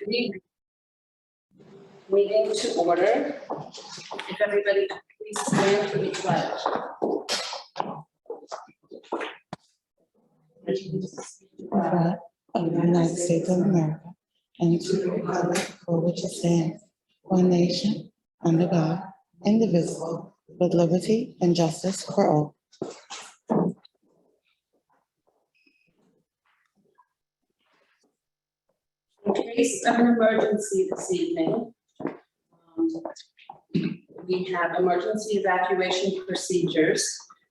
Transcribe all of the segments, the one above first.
Good evening. Meeting to order. If everybody could please stand for the pledge. Of the United States of America and to the republic for which it stands, one nation, under God, indivisible, with liberty and justice for all. In case of an emergency this evening, we have emergency evacuation procedures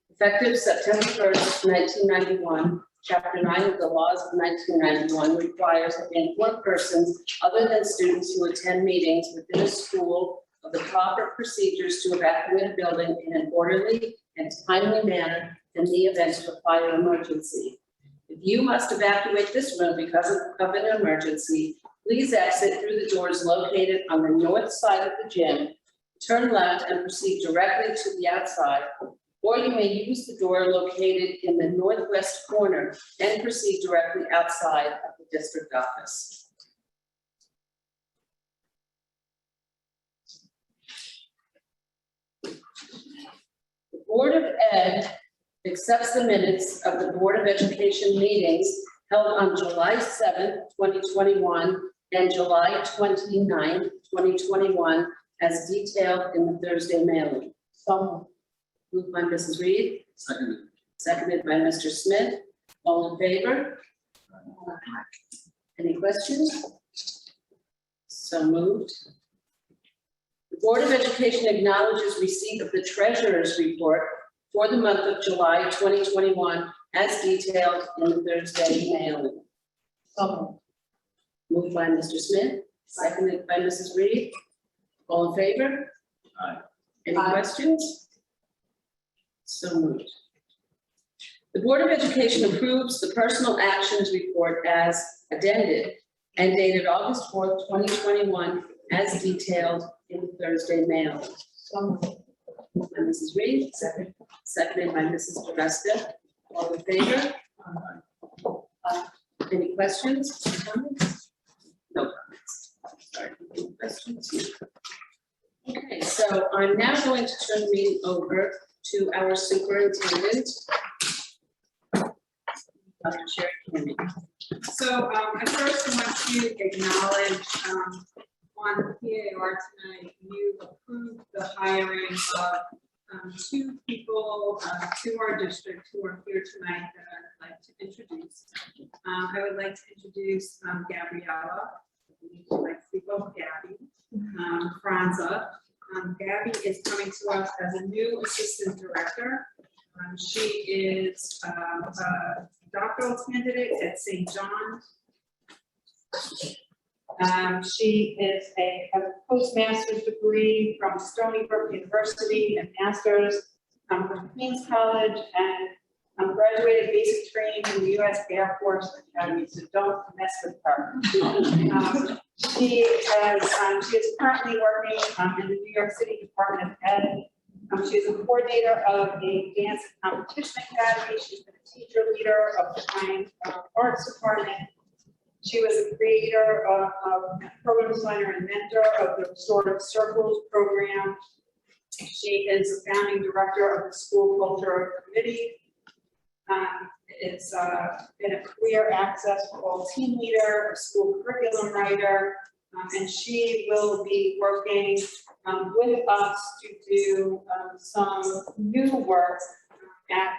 effective September 1st, 1991. Chapter 9 of the laws of 1991 requires that informed persons other than students who attend meetings within a school of the proper procedures to evacuate a building in an orderly and timely manner in the event of a fire emergency. If you must evacuate this room because of an emergency, please exit through the doors located on the north side of the gym, turn left and proceed directly to the outside, or you may use the door located in the northwest corner and proceed directly outside of the district office. The Board of Ed accepts the minutes of the Board of Education meetings held on July 7th, 2021 and July 29th, 2021 as detailed in the Thursday mailing. So moved by Mrs. Reed. Seconded. Seconded by Mr. Smith. All in favor? Any questions? So moved. The Board of Education acknowledges receipt of the Treasurer's Report for the month of July 2021 as detailed in the Thursday mailing. So moved by Mr. Smith, seconded by Mrs. Reed. All in favor? Aye. Any questions? So moved. The Board of Education approves the personal actions report as addended and dated August 4th, 2021 as detailed in the Thursday mail. So moved by Mrs. Reed, seconded by Mrs. DeResta. All in favor? Any questions? Comments? No comments. Sorry, any questions? Okay, so I'm now going to turn the meeting over to our superintendent, Dr. Sherry Candy. So I first want to acknowledge on the PAR tonight, you approved the hiring of two people to our district who are here tonight that I'd like to introduce. I would like to introduce Gabriella. I'd like to speak of Gabby. Franza. Gabby is coming to us as a new assistant director. She is a doctoral candidate at St. John's. She has a postmaster's degree from Stony Brook University and master's from Queens College, and graduated basic training in the U.S. Air Force Academy, so don't mess with her. She is currently working in the New York City Department of Ed. She is a coordinator of a dance competition academy. She's been a teacher leader of the Fine Arts Department. She was a creator of program designer and mentor of the Restorative Circles program. She is the founding director of the School Culture Committee. It's been a career access for all team leader, a school curriculum writer, and she will be working with us to do some new work at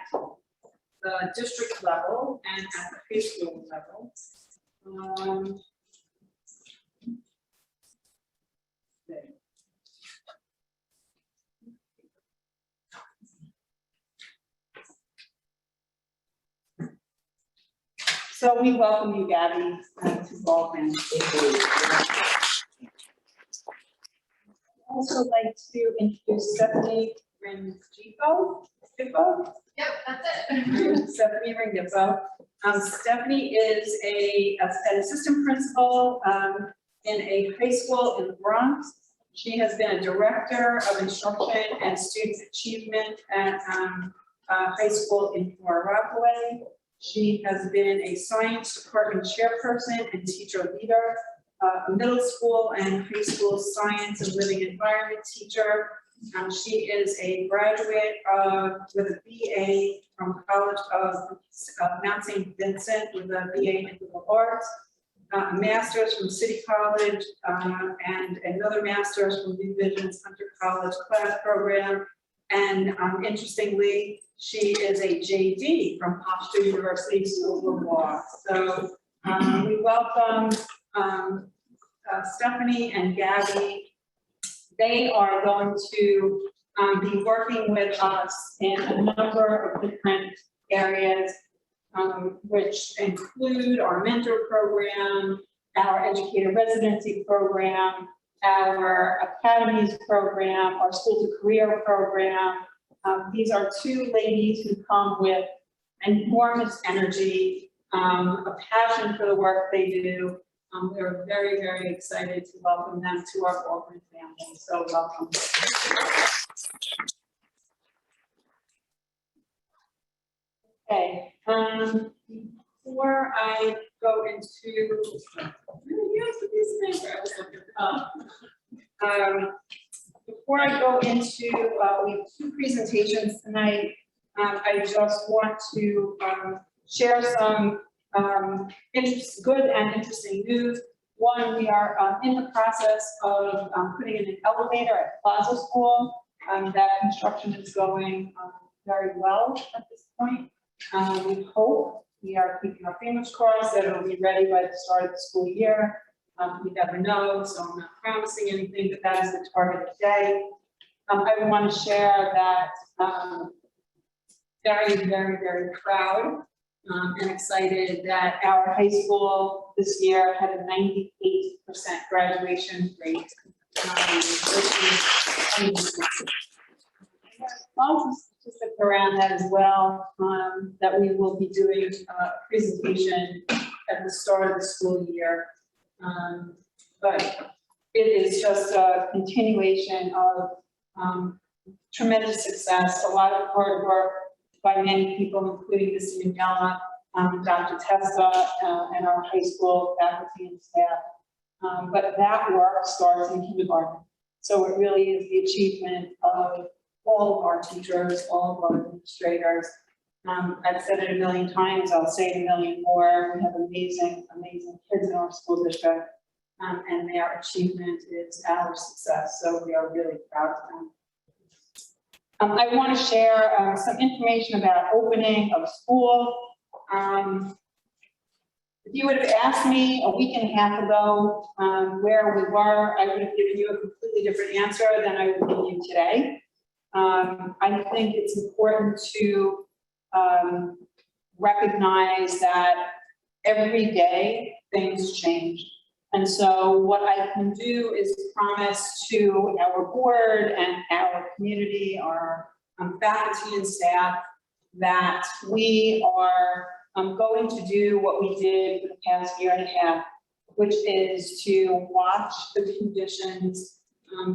the district level and at the preschool level. So we welcome you, Gabby, to Baldwin. I'd also like to introduce Stephanie Ringifo. Yep, that's it. Stephanie Ringifo. Stephanie is an assistant principal in a high school in the Bronx. She has been a director of instruction and student achievement at a high school in Far Rockaway. She has been a science department chairperson and teacher leader a middle school and high school science and living environment teacher. She is a graduate with a BA from College of Mount St. Vincent with a BA in liberal arts, a master's from City College, and another master's from New Vision's Hunter College class program. And interestingly, she is a JD from Hofstra University School of Law. So we welcome Stephanie and Gabby. They are going to be working with us in a number of different areas, which include our mentor program, our educator residency program, our academies program, our school to career program. These are two ladies who come with enormous energy, a passion for the work they do. We're very, very excited to welcome them to our Baldwin family. So welcome. Okay, before I go into, before I go into, we have two presentations tonight. I just want to share some good and interesting news. One, we are in the process of putting in an elevator at Plaza School. That construction is going very well at this point. We hope, we are keeping our fingers crossed that it'll be ready by the start of the school year. We never know, so I'm not promising anything, but that is the target today. I want to share that very, very, very proud and excited that our high school this year had a 98% graduation rate. Also, statistics around that as well, that we will be doing a presentation at the start of the school year. But it is just a continuation of tremendous success, a lot of hard work by many people, including Ms. Mignola, Dr. Testa, and our high school faculty and staff. But that work starts in kindergarten. So it really is the achievement of all of our teachers, all of our administrators. I've said it a million times, I'll say it a million more. We have amazing, amazing kids in our school district, and their achievement is our success. So we are really proud of them. I want to share some information about opening of school. If you would have asked me a week and a half ago where we were, I would have given you a completely different answer than I would give you today. I think it's important to recognize that every day things change. And so what I can do is promise to our board and our community, our faculty and staff, that we are going to do what we did for the past year and a half, which is to watch the conditions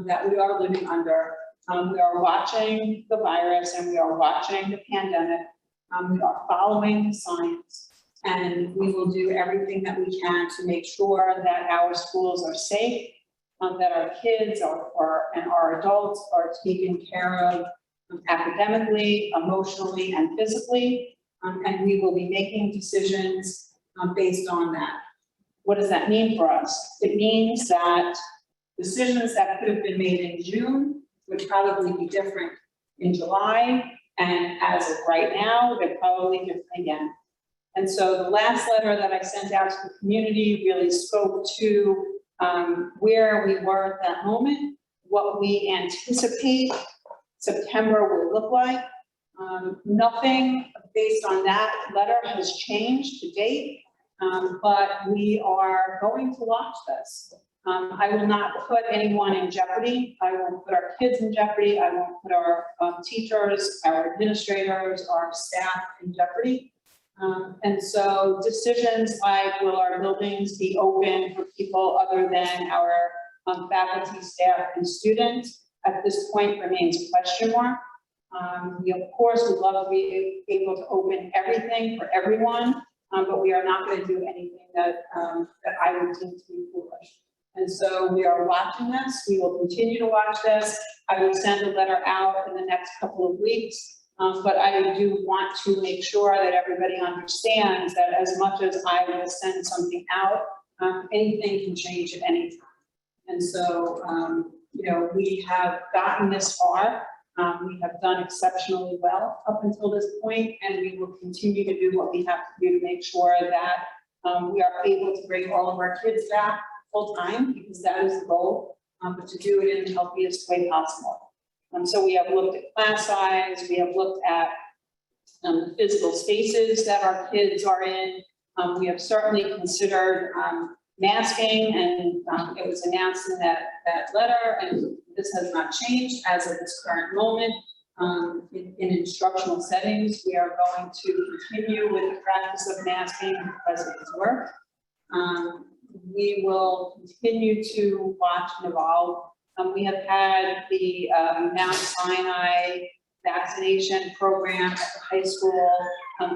that we are living under. We are watching the virus and we are watching the pandemic. We are following the science. And we will do everything that we can to make sure that our schools are safe, that our kids and our adults are taken care of academically, emotionally, and physically. And we will be making decisions based on that. What does that mean for us? It means that decisions that could have been made in June would probably be different in July. And as of right now, they're probably different again. And so the last letter that I sent out to the community really spoke to where we were at that moment, what we anticipate September will look like. Nothing based on that letter has changed to date, but we are going to watch this. I will not put anyone in jeopardy. I won't put our kids in jeopardy. I won't put our teachers, our administrators, our staff in jeopardy. And so decisions like, will our buildings be open for people other than our faculty, staff, and students, at this point remains a question mark. We, of course, would love to be able to open everything for everyone, but we are not going to do anything that I would deem to be foolish. And so we are watching this. We will continue to watch this. I will send a letter out in the next couple of weeks. But I do want to make sure that everybody understands that as much as I will send something out, anything can change at any time. And so, you know, we have gotten this far. We have done exceptionally well up until this point, and we will continue to do what we have to do to make sure that we are able to bring all of our kids back full time, because that is the goal, but to do it in the healthiest way possible. So we have looked at class size, we have looked at the physical spaces that our kids are in. We have certainly considered masking, and it was announced in that letter, and this has not changed as of this current moment. In instructional settings, we are going to continue with the practice of masking because it has worked. We will continue to watch and evolve. We have had the Mount Sinai vaccination program at the high school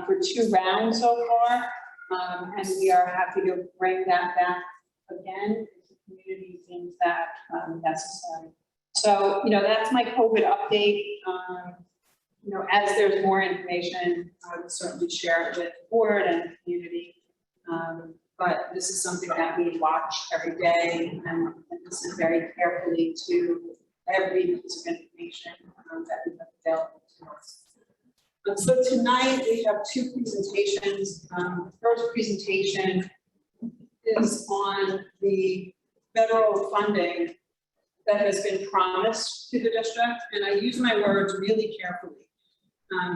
for 2 rounds so far, and we are happy to bring that back again if the community deems that necessary. So, you know, that's my COVID update. You know, as there's more information, I would certainly share it with the board and the community. But this is something that we watch every day and listen very carefully to every piece of information that we have available to us. So tonight we have 2 presentations. The first presentation is on the federal funding that has been promised to the district. And I use my words really carefully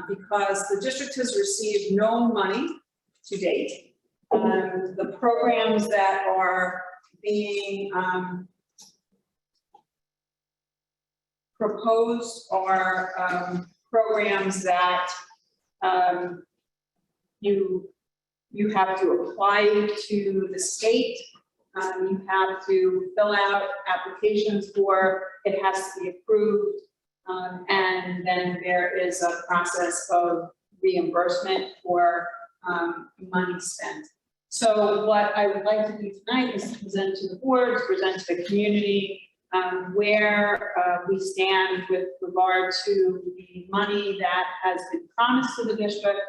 because the district has received no money to date. The programs that are being proposed are programs that you have to apply to the state. You have to fill out applications for, it has to be approved, and then there is a process of reimbursement for money spent. So what I would like to do tonight is to present to the board, present to the community, where we stand with regard to the money that has been promised to the district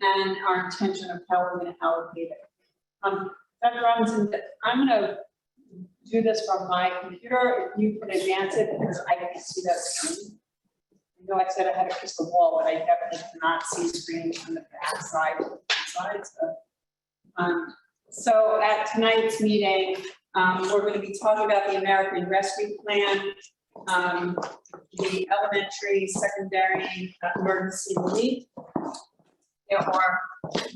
and our intention of how we're going to allocate it. Dr. Robinson, I'm going to do this from my computer. If you could advance it, because I can't see that screen. I know I said I had a crystal ball, but I definitely cannot see screens from the back side or the front side. So at tonight's meeting, we're going to be talking about the American Rescue Plan, the elementary, secondary emergency relief. There are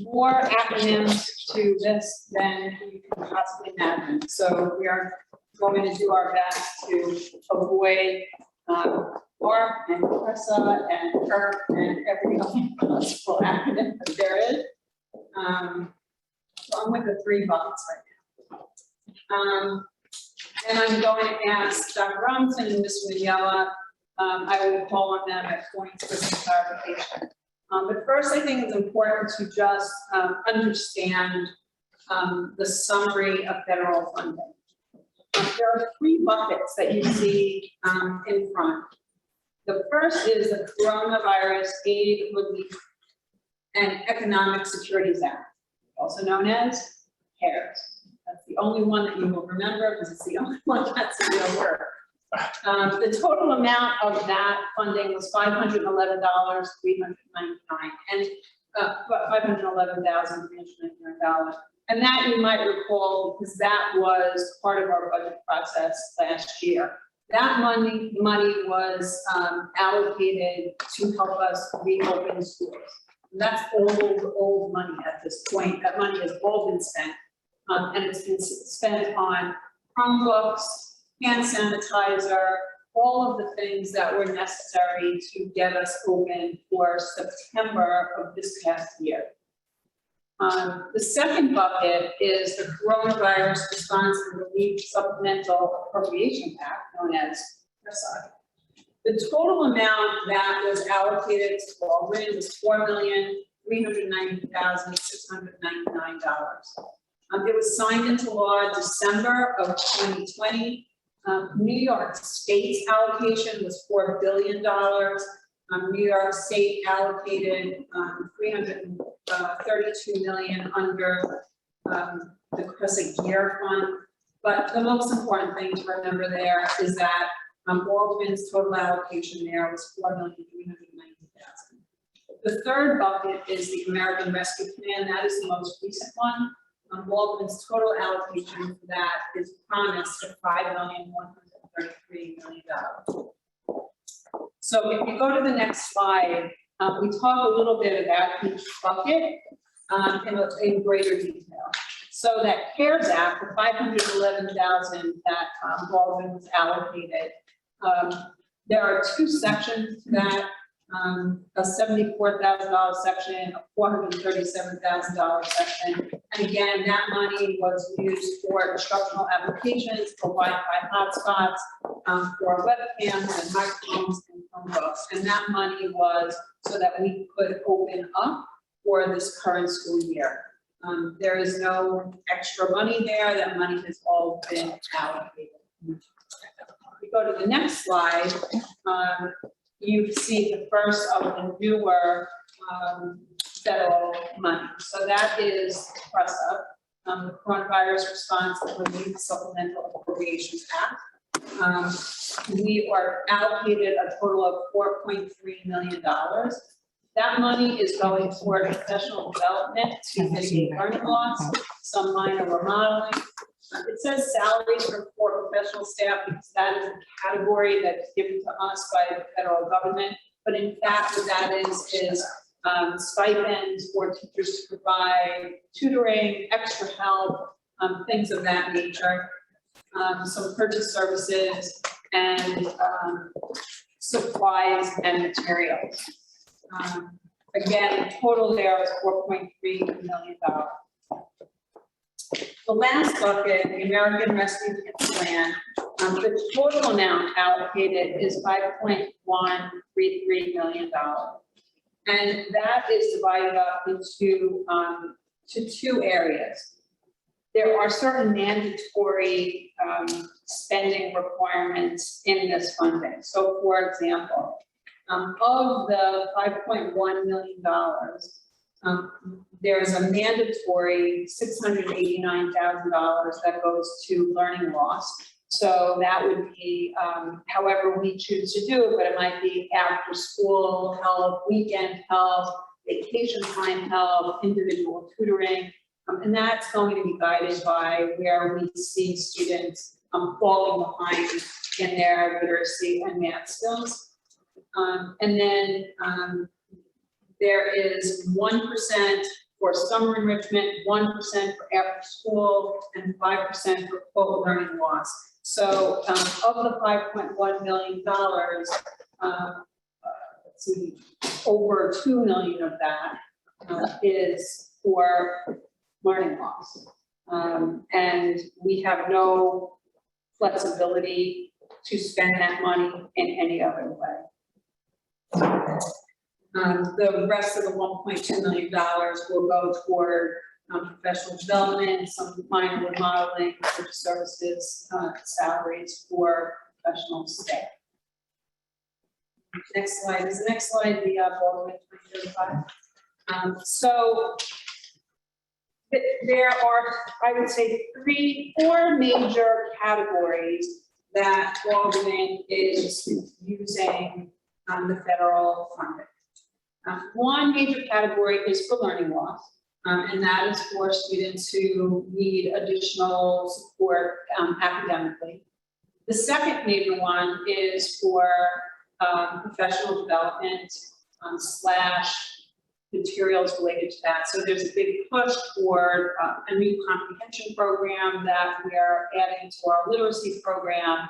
more acronyms to this than you can possibly imagine. So we are going to do our best to avoid ORC and CRESA and PERC and every other possible acronym that there is. So I'm with the 3 buckets right now. And I'm going to ask Dr. Robinson and Mr. Maniela, I will call on them at points for some clarification. But first, I think it's important to just understand the summary of federal funding. There are 3 buckets that you see in front. The first is the Coronavirus Aid, Relief, and Economic Securities Act, also known as CARES. That's the only one that you will remember because it's the only one that's in your work. The total amount of that funding was $511,399 and $511,399. And that you might recall because that was part of our budget process last year. That money was allocated to help us reopen schools. And that's old money at this point. That money has all been spent. And it's been spent on Chromebooks, hand sanitizer, all of the things that were necessary to get us open for September of this past year. The second bucket is the Coronavirus Response and Relief Supplemental Appropriation Act, known as CRESA. The total amount that was allocated to Baldwin was $4,300,000. $390,699. It was signed into law December of 2020. New York State's allocation was $4 billion. New York State allocated 332 million under the Crissy Gear Fund. But the most important thing to remember there is that Baldwin's total allocation there was $4,390,000. The third bucket is the American Rescue Plan. That is the most recent one. Baldwin's total allocation for that is promised at $5,133,000,000. So if you go to the next slide, we talk a little bit about each bucket in greater detail. So that CARES Act, the $511,000 that Baldwin was allocated, there are two sections to that. A $74,000 section, a $437,000 section. And again, that money was used for instructional applications, for Wi-Fi hotspots, for webcams and microphones and Chromebooks. And that money was so that we could open up for this current school year. There is no extra money there. That money has all been allocated. We go to the next slide. You see the first of the newer federal money. So that is PRESA, the Coronavirus Response and Relief Supplemental Appropriations Act. We are allocated a total of $4.3 million. That money is going toward professional development to mitigate learning loss, some minor remodeling. It says salaries for professional staff because that is a category that's given to us by the federal government. But in fact, what that is stipends for teachers to provide tutoring, extra help, things of that nature. Some purchase services and supplies and materials. Again, the total there is $4.3 million. The last bucket, the American Rescue Plan, the total amount allocated is $5.133 million. And that is divided up into two areas. There are certain mandatory spending requirements in this funding. So for example, of the $5.1 million, there's a mandatory $689,000 that goes to learning loss. So that would be however we choose to do it, but it might be after school help, weekend help, vacation time help, individual tutoring. And that's going to be guided by where we see students falling behind in their literacy and math skills. And then there is 1% for summer enrichment, 1% for after school, and 5% for quote learning loss. So of the $5.1 million, let's see, over $2 million of that is for learning loss. And we have no flexibility to spend that money in any other way. The rest of the $1.2 million will go toward professional development, some minor remodeling, services, salaries for professional staff. Next slide is the next slide, the Baldwin 2035. So there are, I would say, four major categories that Baldwin is using the federal funding. One major category is for learning loss, and that is for students who need additional support academically. The second major one is for professional development / materials related to that. So there's a big push toward a new comprehension program that we are adding to our literacy program.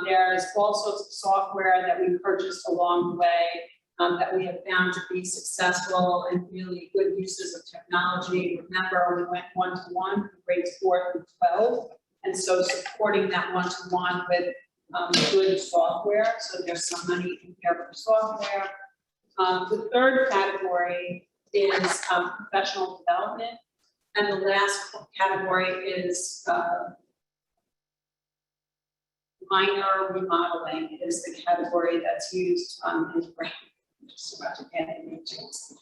There's all sorts of software that we purchased along the way that we have found to be successful and really good uses of technology. Remember, we went one-to-one from grades 4 through 12. And so supporting that one-to-one with good software. So there's some money in here for software. The third category is professional development. And the last category is minor remodeling is the category that's used in the grant. Just about to get any chance.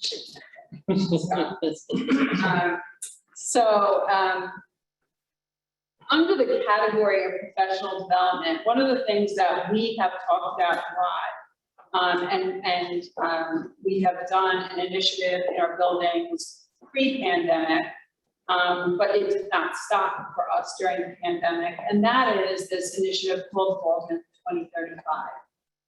Under the category of professional development, one of the things that we have talked about a lot, and we have done an initiative in our buildings pre-pandemic, but it did not stop for us during the pandemic, and that is this initiative called Baldwin 2035.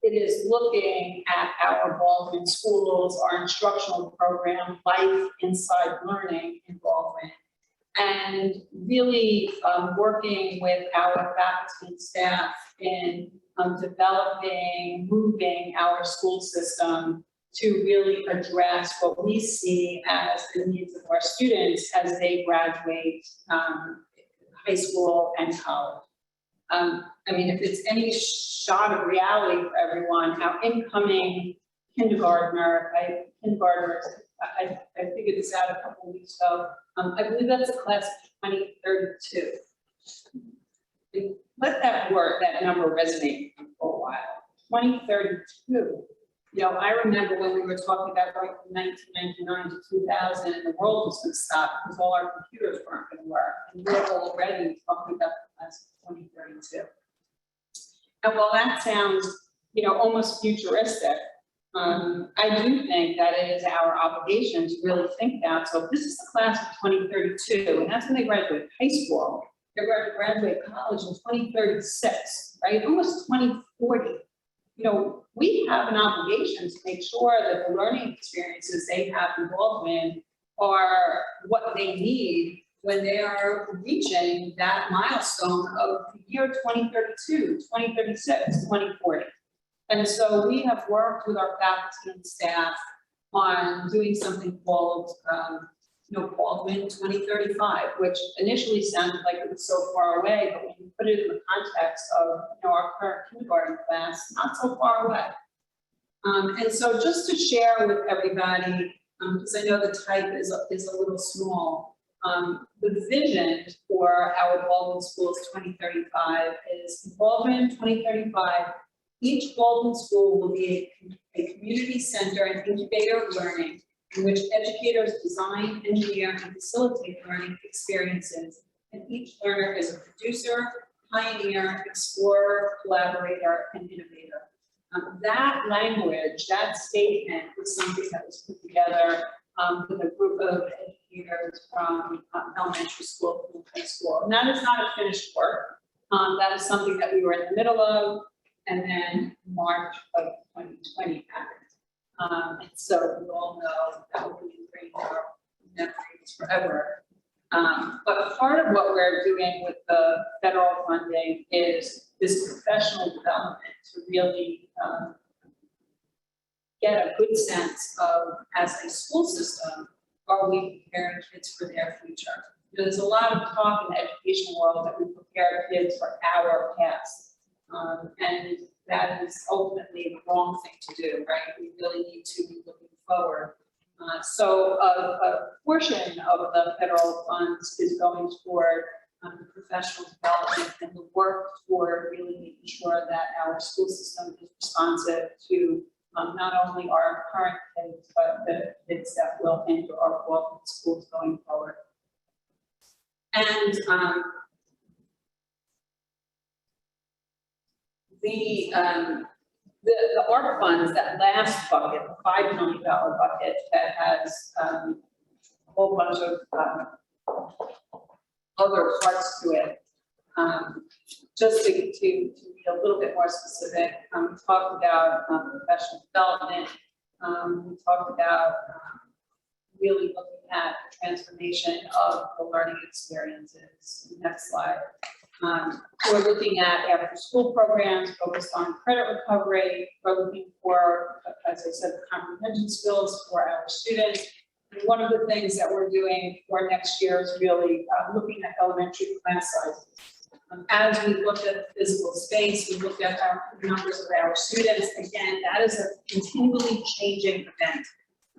It is looking at our Baldwin schools, our instructional program, Life Inside Learning in Baldwin, and really working with our faculty and staff in developing, moving our school system to really address what we see as the needs of our students as they graduate high school and college. I mean, if it's any shot of reality for everyone, our incoming kindergartners, I figured this out a couple of weeks ago. I believe that's a class of 2032. Let that number resonate for a while. 2032. You know, I remember when we were talking about going from 1999 to 2000, and the world was going to stop because all our computers weren't going to work. And we're already talking about the class of 2032. And while that sounds, you know, almost futuristic, I do think that it is our obligation to really think about. So if this is the class of 2032, and that's when they graduate high school, they're going to graduate college in 2036, right? Almost 2040. You know, we have an obligation to make sure that the learning experiences they have in Baldwin are what they need when they are reaching that milestone of the year 2032, 2036, 2040. And so we have worked with our faculty and staff on doing something called, Baldwin 2035, which initially sounded like it was so far away, but when you put it in the context of, our current kindergarten class, not so far away. And so just to share with everybody, because I know the type is a little small, the vision for our Baldwin Schools 2035 is Baldwin 2035. Each Baldwin school will be a community center and incubator of learning in which educators design, engineer, and facilitate learning experiences. And each learner is a producer, pioneer, explorer, collaborator, and innovator. That language, that statement was something that was put together with a group of educators from elementary school to high school. And that is not a finished work. That is something that we were in the middle of, and then March of 2020 happened. And so we all know that will be ingrained in our memories forever. But part of what we're doing with the federal funding is this professional development to really get a good sense of, as a school system, are we preparing kids for their future? There's a lot of talk in the education world that we prepare kids for our past. And that is ultimately the wrong thing to do, right? We really need to be looking forward. So a portion of the federal funds is going toward professional development and the work toward really making sure that our school system is responsive to not only our current kids, but the kids that will enter our Baldwin schools going forward. And the ARP funds, that last bucket, the $5 million bucket that has a whole bunch of other parts to it. Just to be a little bit more specific, we talked about professional development. We talked about really looking at the transformation of the learning experiences. Next slide. We're looking at after school programs focused on credit recovery. We're looking for, as I said, the comprehension skills for our students. And one of the things that we're doing for next year is really looking at elementary class sizes. As we look at physical space, we look at our numbers of our students. Again, that is a continually changing event.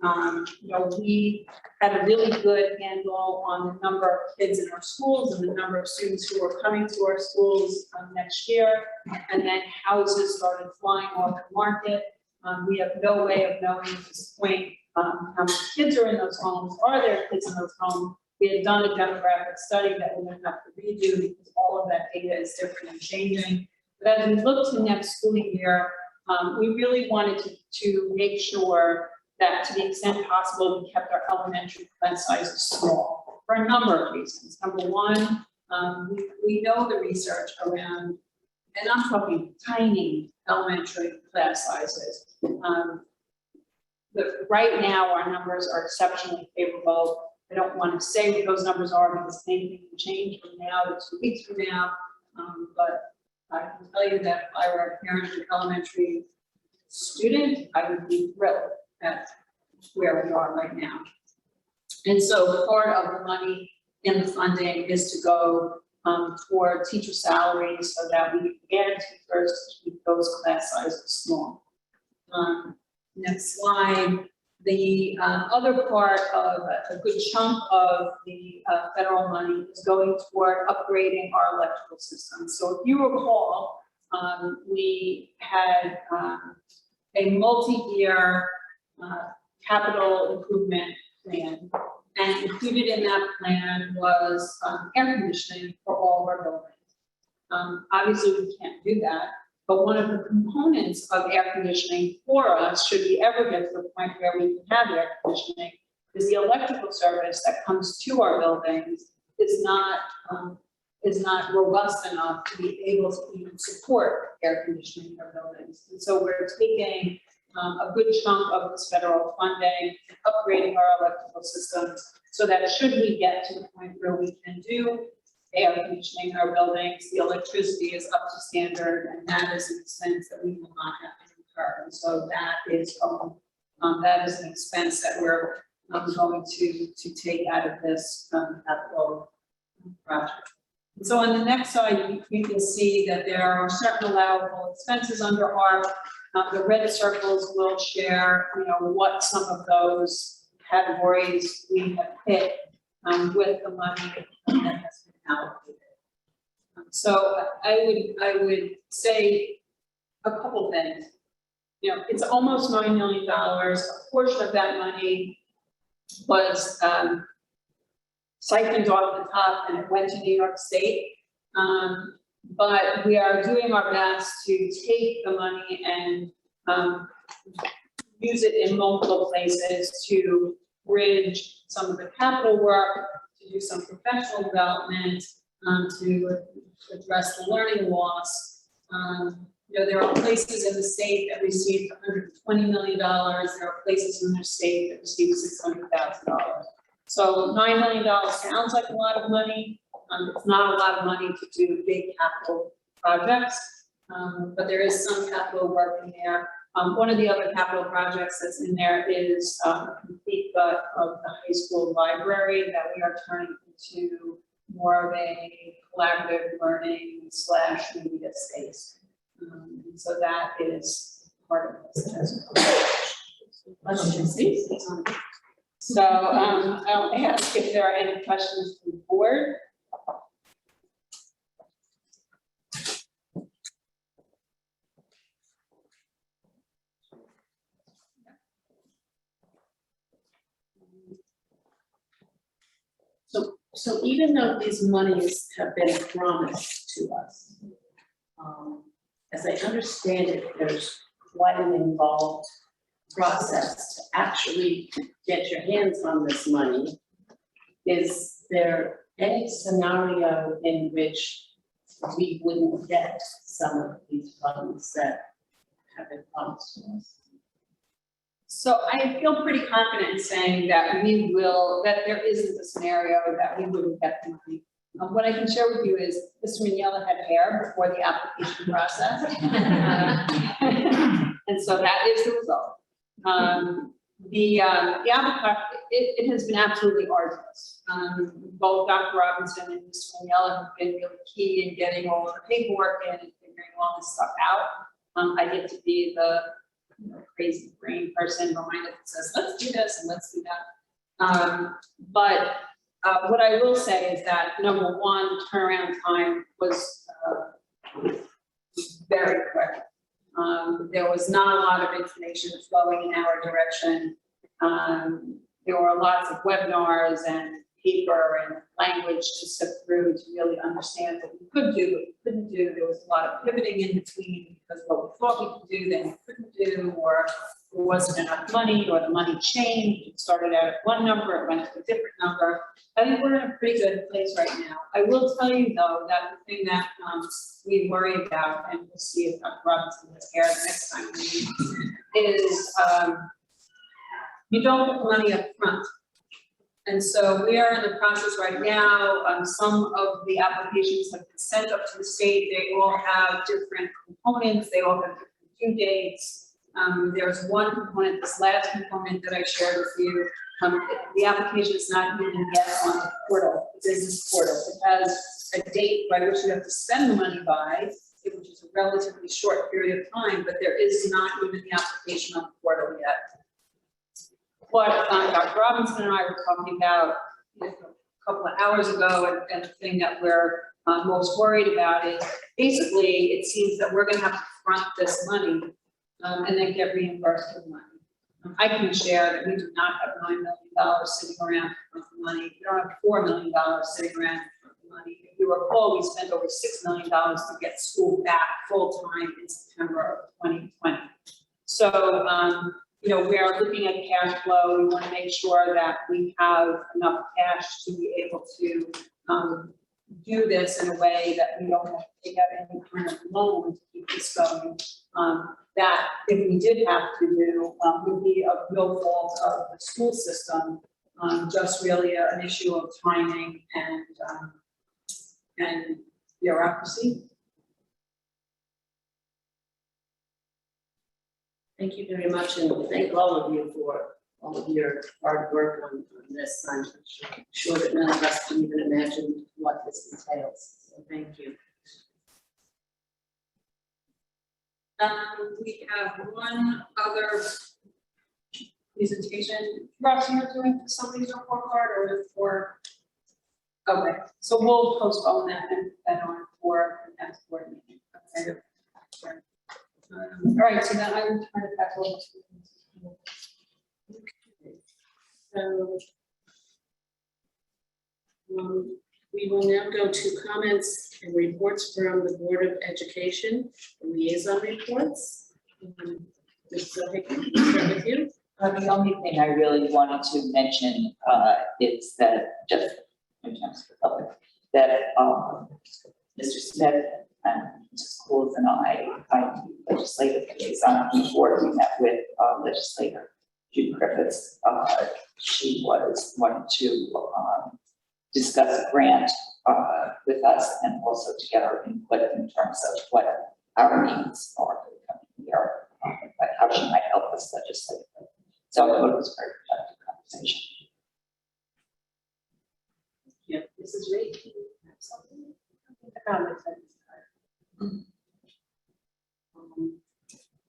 We had a really good handle on the number of kids in our schools and the number of students who were coming to our schools next year. And then houses started flying off the market. We have no way of knowing at this point how many kids are in those homes. Are there kids in those homes? We had done a demographic study that we're going to have to redo because all of that data is different and changing. But as we look to next school year, we really wanted to make sure that to the extent possible, we kept our elementary class sizes small for a number of reasons. Number one, we know the research around, and I'm talking tiny elementary class sizes. Right now, our numbers are exceptionally favorable. I don't want to say what those numbers are because anything can change from now to 2 weeks from now. But I can tell you that if I were a parent of an elementary student, I would be thrilled at where we are right now. And so part of the money in the funding is to go for teacher salaries so that we can add teachers to keep those class sizes small. Next slide. The other part of a good chunk of the federal money is going toward upgrading our electrical system. So if you recall, we had a multi-year capital improvement plan, and included in that plan was air conditioning for all of our buildings. Obviously, we can't do that. But one of the components of air conditioning for us, should we ever get to the point where we can have air conditioning, is the electrical service that comes to our buildings is not robust enough to be able to even support air conditioning in our buildings. And so we're taking a good chunk of this federal funding, upgrading our electrical systems, so that should we get to the point where we can do air conditioning in our buildings, the electricity is up to standard, and that is an expense that we will not have to incur. And so that is an expense that we're going to take out of this capital project. And so on the next slide, you can see that there are certain allowable expenses under ARP. The red circles will share, what some of those categories we have hit with the money that has been allocated. So I would say a couple things. It's almost $9 million. A portion of that money was siphoned off the top and it went to New York State. But we are doing our best to take the money and use it in multiple places to bridge some of the capital work, to do some professional development, to address the learning loss. There are places in the state that received $120 million. There are places in the state that received $600,000. So $9 million sounds like a lot of money. It's not a lot of money to do big capital projects, but there is some capital work in there. One of the other capital projects that's in there is a complete gut of the high school library that we are turning into more of a collaborative learning / media space. And so that is part of this. So I'll ask if there are any questions from the board. So even though these monies have been promised to us, as I understand it, there's quite an involved process to actually get your hands on this money. Is there any scenario in which we wouldn't get some of these funds that have been promised to us? So I feel pretty confident in saying that that there isn't a scenario that we wouldn't get the money. What I can share with you is Mr. Mignella had hair before the application process. And so that is the result. The application, it has been absolutely arduous. Both Dr. Robinson and Mr. Mignella have been really key in getting all of the paperwork in and figuring all this stuff out. I get to be the crazy brain person behind it that says, let's do this and let's do that. But what I will say is that number one, turnaround time was very quick. There was not a lot of information flowing in our direction. There were lots of webinars and paper and language to sift through to really understand what we could do, what we couldn't do. There was a lot of pivoting in between because what we thought we could do, then we couldn't do, or there wasn't enough money, or the money changed. It started out at one number, it went to a different number. I think we're in a pretty good place right now. I will tell you though, that the thing that we worry about, and we'll see if Dr. Robinson is here the next time we meet, is you don't get money up front. And so we are in the process right now. Some of the applications have been sent up to the state. They all have different components. They all have different due dates. There's one component, this last component that I shared with you. The application is not even yet on the portal, the business portal. It has a date by which you have to spend the money by, which is a relatively short period of time, but there is not even the application on the portal yet. What Dr. Robinson and I were talking about a couple of hours ago, and the thing that we're most worried about is basically it seems that we're going to have to front this money and then get reimbursed for the money. I can share that we do not have $9 million sitting around for the money. We don't have $4 million sitting around for the money. If you recall, we spent over $6 million to get school back full time in September of 2020. So, you know, we are looking at cash flow. We want to make sure that we have enough cash to be able to do this in a way that we don't have to take out any kind of loan to keep this going. That if we did have to do, would be of no fault of the school system, just really an issue of timing and bureaucracy. Thank you very much, and thank all of you for all of your hard work on this. I'm sure that none of us can even imagine what this entails, so thank you. We have one other presentation. Ross, you're doing somebody's report card or for? Okay, so we'll postpone that and that on for the next board meeting. Okay. All right, so then I will turn it back over to you. Okay. So we will now go to comments and reports from the Board of Education, liaison reports. Mr. Hickman, start with you. The only thing I really wanted to mention is that, just in terms of the public, that Mr. Smith and Mr. Schools and I legislative liaison before we met with legislator Judy Griffiths. She wanted to discuss a grant with us and also to get our input in terms of what our needs are for the coming year, but how she might help us legislatively. So I thought it was a very productive conversation. Yep, Mrs. Reed, do you have something?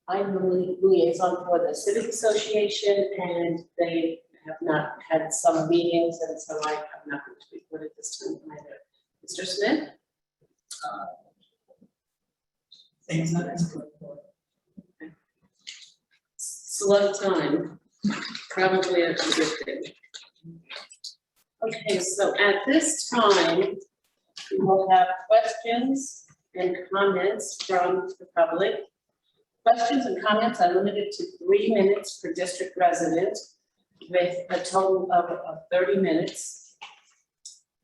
I'm the liaison for the Civic Association, and they have not had some meetings, and so I have nothing to report at this time either. Mr. Smith? Things that is good for. Slow time, probably a good thing. Okay, so at this time, we will have questions and comments from the public. Questions and comments are limited to 3 minutes per district resident with a total of 30 minutes.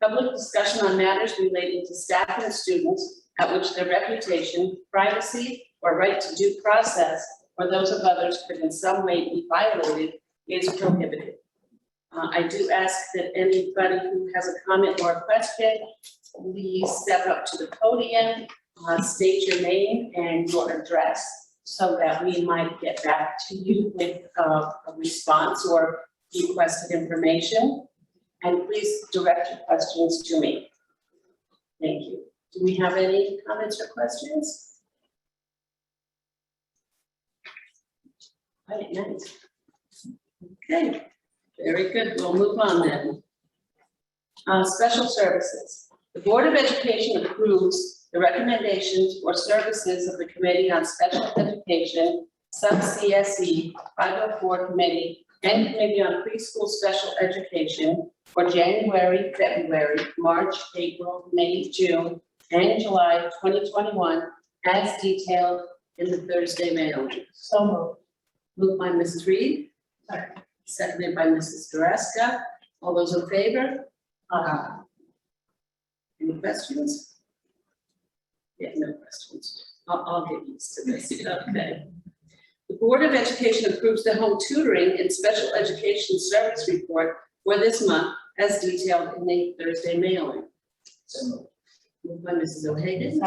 Public discussion on matters relating to staff and students at which their reputation, privacy, or right to due process or those of others could in some way be violated is prohibited. I do ask that anybody who has a comment or a question, please step up to the podium, state your name and your address so that we might get back to you with a response or requested information. And please direct your questions to me. Thank you. Do we have any comments or questions? Right, nice. Okay, very good. We'll move on then. Special services. The Board of Education approves the recommendations for services of the Committee on Special Education, sub-CSE 504 Committee, and Committee on Preschool Special Education for January, February, March, April, May, June, and July 2021, as detailed in the Thursday mailing. So moved. Moved by Mrs. Reed. Seconded by Mrs. Dreska. All those in favor? Any questions? Yeah, no questions. I'll get used to this. Okay. The Board of Education approves the home tutoring and special education service report for this month as detailed in the Thursday mailing. So moved by Mrs. O'Hagan.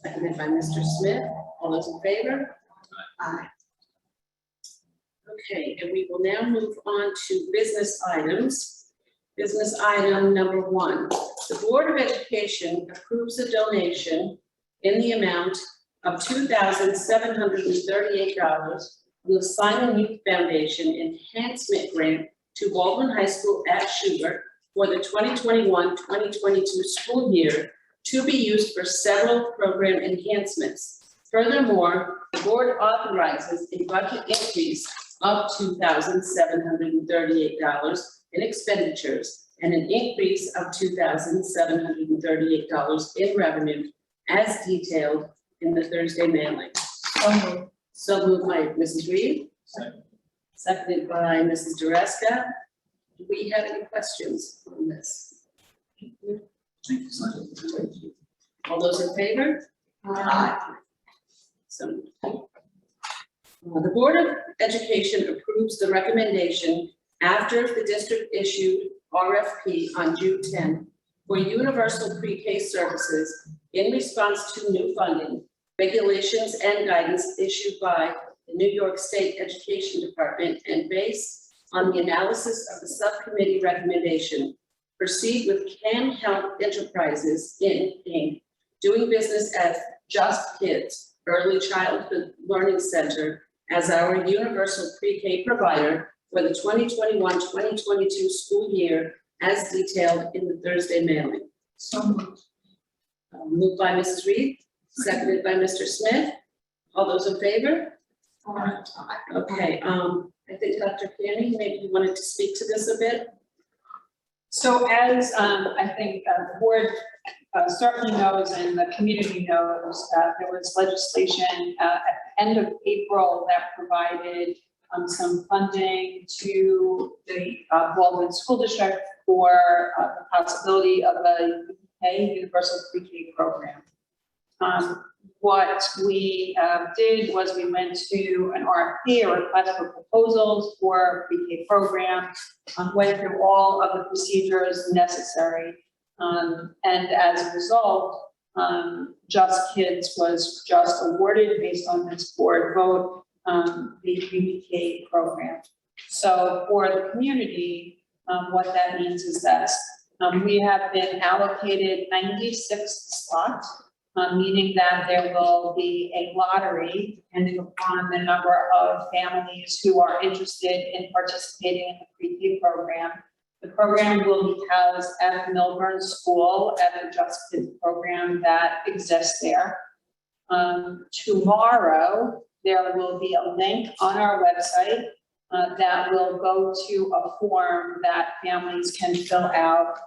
Seconded by Mr. Smith. All those in favor? Aye. Okay, and we will now move on to business items. Business item number 1. The Board of Education approves a donation in the amount of $2,738 from the Simon Youth Foundation Enhancement Grant to Baldwin High School at Schubert for the 2021-2022 school year to be used for several program enhancements. Furthermore, the board authorizes a budget increase of $2,738 in expenditures and an increase of $2,738 in revenue as detailed in the Thursday mailing. So moved by Mrs. Reed. Seconded by Mrs. Dreska. Do we have any questions on this? All those in favor? Aye. So the Board of Education approves the recommendation after the district issued RFP on June 10 for universal pre-K services in response to new funding, regulations, and guidance issued by the New York State Education Department, and based on the analysis of the subcommittee recommendation, proceed with Can Help Enterprises Inc., doing business as Just Kids Early Childhood Learning Center as our universal pre-K provider for the 2021-2022 school year as detailed in the Thursday mailing. So moved. Moved by Mrs. Reed, seconded by Mr. Smith. All those in favor? Okay, I think Dr. Canny, maybe you wanted to speak to this a bit. So as I think the board certainly knows and the community knows, there was legislation at the end of April that provided some funding to the Baldwin School District for the possibility of a universal pre-K program. What we did was we went to an RFP, a request for proposals for a pre-K program, went through all of the procedures necessary. And as a result, Just Kids was just awarded based on this board vote, the pre-K program. So for the community, what that means is that we have been allocated 96 slots, meaning that there will be a lottery depending upon the number of families who are interested in participating in the pre-K program. The program will be housed at the Milburn School at the Just Kids program that exists there. Tomorrow, there will be a link on our website that will go to a form that families can fill out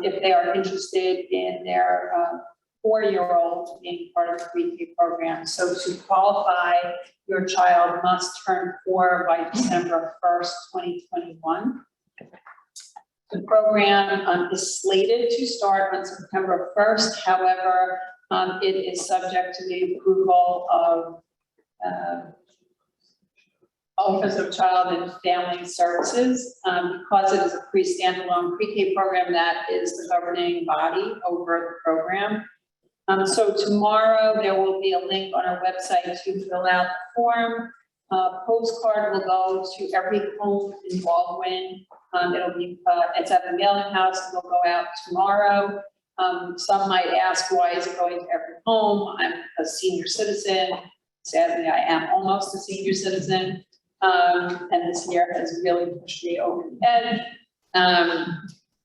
if they are interested in their 4-year-old being part of the pre-K program. So to qualify, your child must turn 4 by December 1st, 2021. The program is slated to start on September 1st. However, it is subject to the approval of Office of Child and Family Services, because it is a standalone pre-K program that is the governing body over the program. So tomorrow there will be a link on our website to fill out the form. Postcard will go to every home in Baldwin. It'll be, it's at the mailing house. It'll go out tomorrow. Some might ask, why is it going to every home? I'm a senior citizen. Sadly, I am almost a senior citizen. And this year has really pushed me over the edge.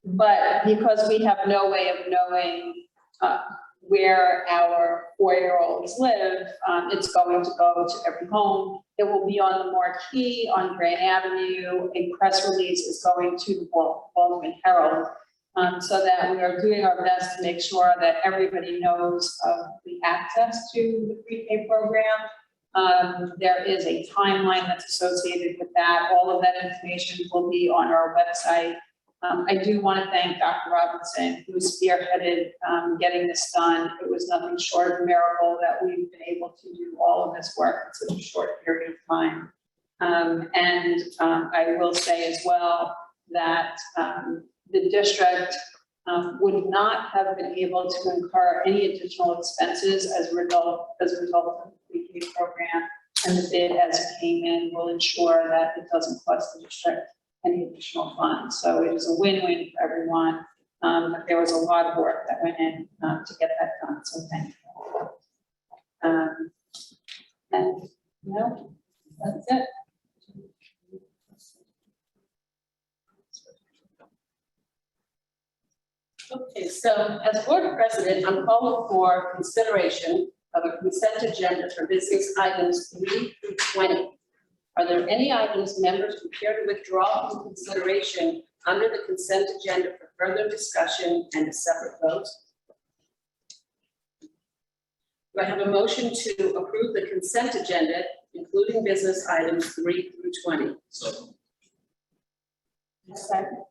But because we have no way of knowing where our 4-year-olds live, it's going to go to every home. It will be on the marquee on Grand Avenue. A press release is going to the Baldwin Herald, so that we are doing our best to make sure that everybody knows of the access to the pre-K program. There is a timeline that's associated with that. All of that information will be on our website. I do want to thank Dr. Robinson, who spearheaded getting this done. It was nothing short of a miracle that we've been able to do all of this work in such a short period of time. I will say as well that the district would not have been able to incur any additional expenses as a result of the pre-K program. And the bid as it came in will ensure that it doesn't cost the district any additional funds. So it was a win-win for everyone. But there was a lot of work that went in to get that done. So thank you. And no, that's it. Okay, so as board president, I'm calling for consideration of a consent agenda for business items 3 through 20. Are there any items members who care to withdraw from consideration under the consent agenda for further discussion and a separate vote? Do I have a motion to approve the consent agenda, including business items 3 through 20? So. Second.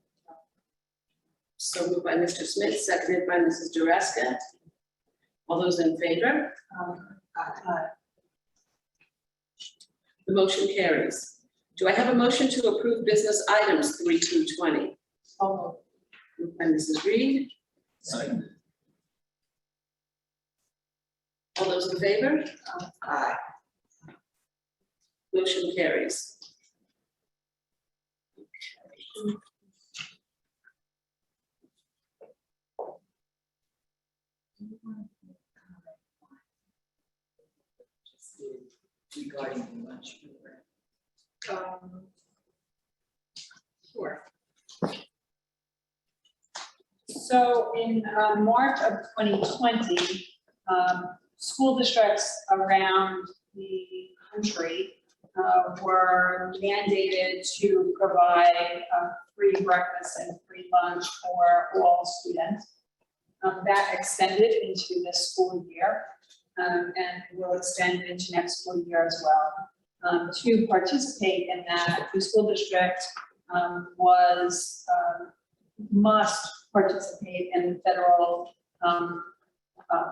So moved by Mr. Smith, seconded by Mrs. Dreska. All those in favor? Aye. The motion carries. Do I have a motion to approve business items 3 through 20? Moved by Mrs. Reed. Second. All those in favor? Aye. Motion carries. Regarding the lunch program. Sure. So in March of 2020, school districts around the country were mandated to provide free breakfast and free lunch for all students. That extended into this school year and will extend into next school year as well. To participate in that, the school district must participate in the federal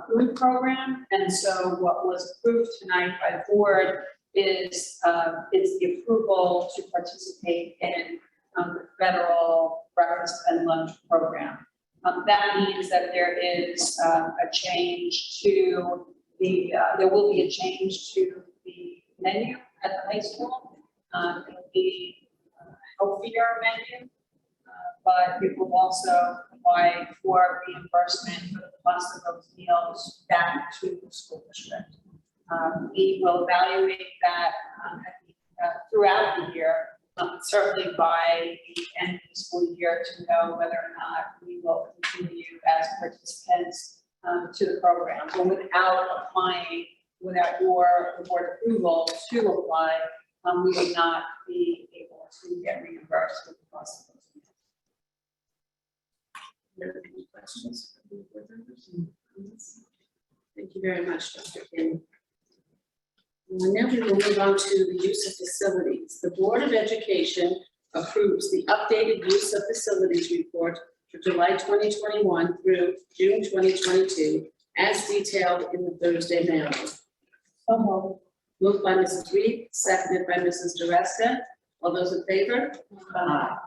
food program. And so what was approved tonight by the board is the approval to participate in the federal breakfast and lunch program. That means that there is a change to the, there will be a change to the menu at the high school. It will be a healthier menu, but it will also provide for reimbursement for the cost of those meals back to the school district. We will evaluate that throughout the year, certainly by the end of the school year, to know whether or not we will continue as participants to the program. But without applying, without your board approval to apply, we would not be able to get reimbursed for the cost of those meals. Any questions? Thank you very much, Dr. Kim. Now we will move on to the use of facilities. The Board of Education approves the updated use of facilities report for July 2021 through June 2022, as detailed in the Thursday mailing. Moved by Mrs. Reed, seconded by Mrs. Dreska. All those in favor? Aye.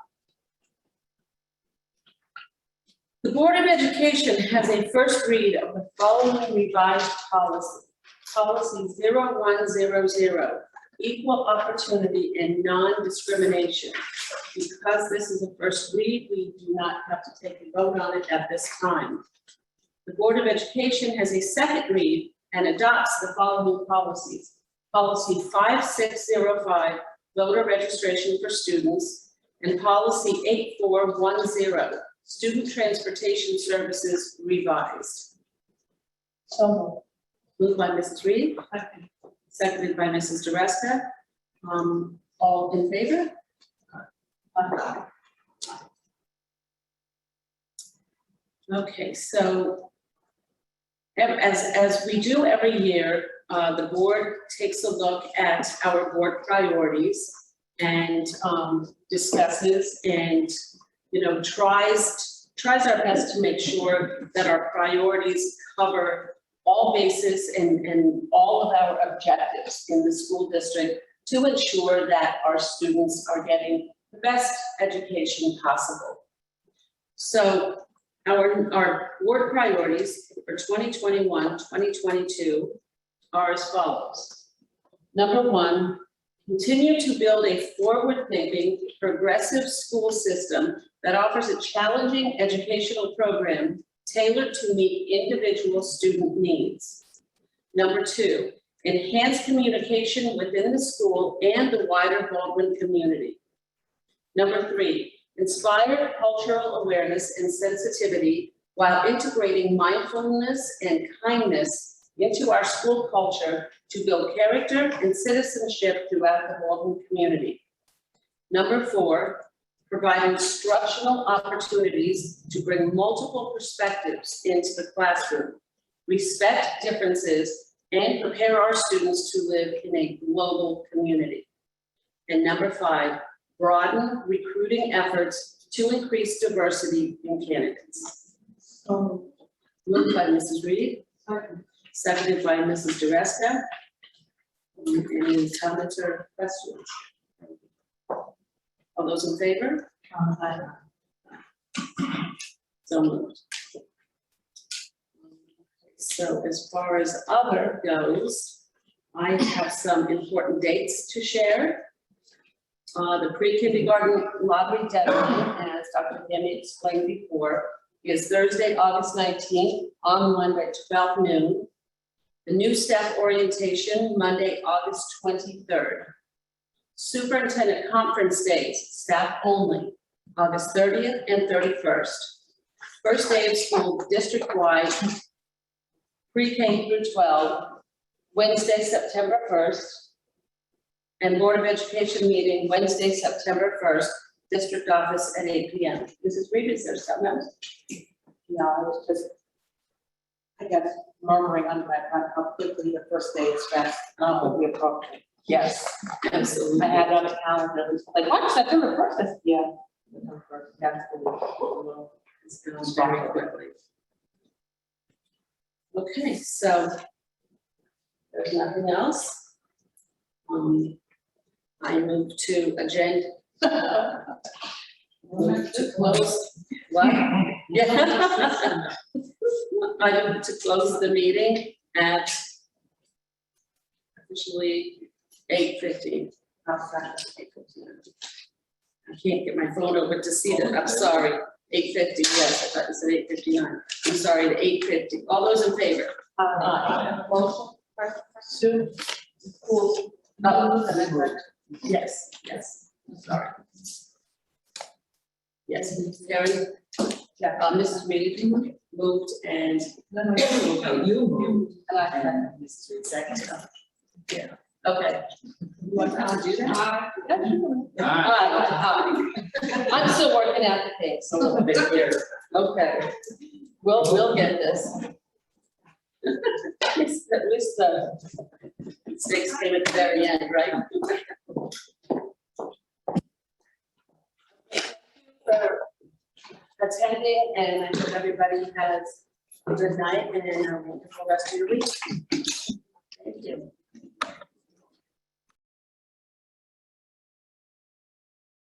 The Board of Education has a first read of the following revised policy. Policy 0100, equal opportunity and non-discrimination. Because this is a first read, we do not have to take a vote on it at this time. The Board of Education has a second read and adopts the following policies. Policy 5605, voter registration for students, and policy 8410, student transportation services revised. So Moved by Mrs. Reed, seconded by Mrs. DeRusca. All in favor? Okay, so as we do every year, the board takes a look at our board priorities and discusses and, tries our best to make sure that our priorities cover all bases and all of our objectives in the school district to ensure that our students are getting the best education possible. So our board priorities for 2021-2022 are as follows. Number one, continue to build a forward-thinking, progressive school system that offers a challenging educational program tailored to meet individual student needs. Number two, enhance communication within the school and the wider Baldwin community. Number three, inspire cultural awareness and sensitivity while integrating mindfulness and kindness into our school culture to build character and citizenship throughout the Baldwin community. Number four, provide instructional opportunities to bring multiple perspectives into the classroom, respect differences, and prepare our students to live in a global community. And number five, broaden recruiting efforts to increase diversity in candidates. Moved by Mrs. Reed, seconded by Mrs. DeRusca. Any comments or questions? All those in favor? So moved. So as far as other goes, I have some important dates to share. The pre-kindergarten lottery deadline, as Dr. Gammy explained before, is Thursday, August 19th, online by 12 noon. The new staff orientation, Monday, August 23rd. Superintendent conference days, staff only, August 30th and 31st. First day of school district-wide, pre-K through 12, Wednesday, September 1st. And Board of Education meeting, Wednesday, September 1st, district office at 8 p.m. Mrs. Reed, is there something else? No, I was just, I guess, murmuring under my breath how quickly the first day is spent, will be appropriate. yes, Absolutely. I had it on the calendar, it was like, what, September 1st? I said, yeah. September 1st, that's cool. It's going very quickly. Okay, so there's nothing else. I move to agenda. Move to close. What? Yeah. I move to close the meeting at officially 8:50. I can't get my phone over to see that. I'm sorry. 8:50. Yes, I thought it said 8:59. I'm sorry. To 8:50. All those in favor? Motion, Sue, school. Yes, yes, sorry. Yes, Karen? Yeah. Mrs. Reed moved and. You moved. And I second. And Mrs. Reed second. Yeah, okay. You want to do that? I'm still working out the kinks a little bit here. Okay, we'll get this. At least mistakes came at the very end, right? For attending, and I hope everybody has a good night and a wonderful rest of your week.